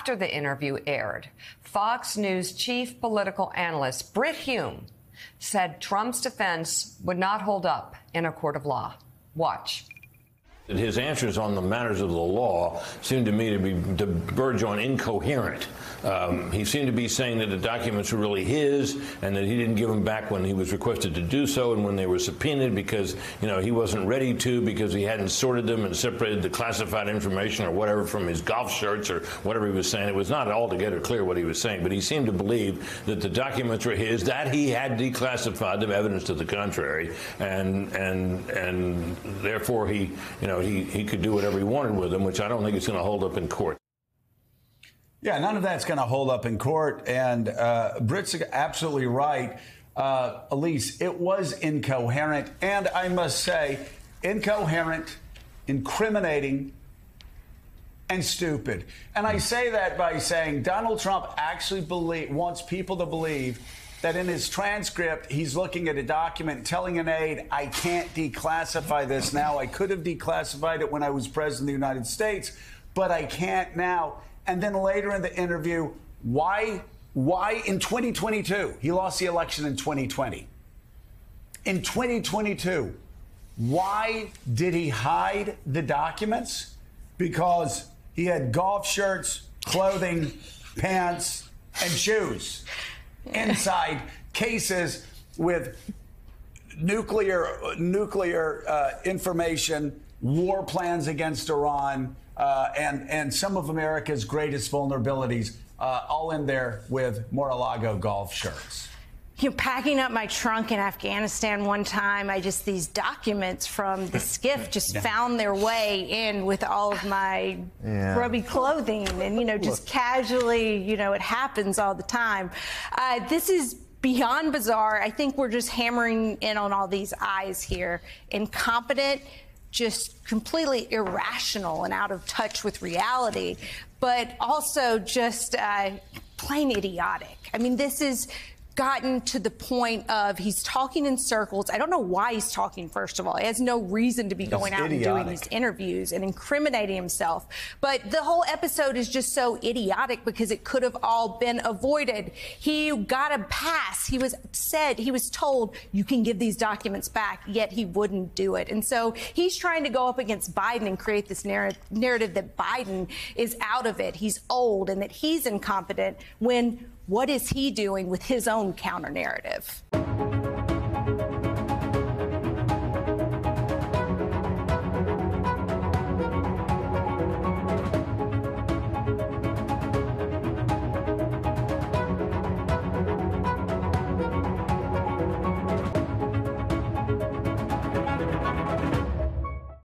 After the interview aired, Fox News chief political analyst Brit Hume said Trump's defense would not hold up in a court of law. Watch. His answers on the matters of the law seemed to me to verge on incoherent. He seemed to be saying that the documents were really his and that he didn't give them back when he was requested to do so and when they were subpoenaed because, he wasn't ready to because he hadn't sorted them and separated the classified information or whatever from his golf shirts or whatever he was saying. It was not altogether clear what he was saying, but he seemed to believe that the documents were his, that he had declassified them, evidence to the contrary, and therefore he could do whatever he wanted with them, which I don't think is going to hold up in court. Yeah, none of that's going to hold up in court. And Brit's absolutely right. Elise, it was incoherent. And I must say, incoherent, incriminating, and stupid. And I say that by saying Donald Trump actually wants people to believe that in his transcript, he's looking at a document telling an aide, I can't declassify this now. I could have declassified it when I was president of the United States, but I can't now. And then later in the interview, why in 2022? He lost the election in 2020. In 2022, why did he hide the documents? Because he had golf shirts, clothing, pants, and shoes inside cases with nuclear information, war plans against Iran, and some of America's greatest vulnerabilities, all in there with Mar-a-Lago golf shirts. Packing up my trunk in Afghanistan one time, these documents from the SCIF just found their way in with all of my grubby clothing and, just casually, it happens all the time. This is beyond bizarre. I think we're just hammering in on all these I's here. Incompetent, just completely irrational and out of touch with reality, but also just plain idiotic. I mean, this is gotten to the point of he's talking in circles. I don't know why he's talking, first of all. He has no reason to be going out and doing these interviews and incriminating himself. But the whole episode is just so idiotic because it could have all been avoided. He got a pass. He was told, you can give these documents back, yet he wouldn't do it. And so he's trying to go up against Biden and create this narrative that Biden is out of it. He's old and that he's incompetent when what is he doing with his own counter narrative?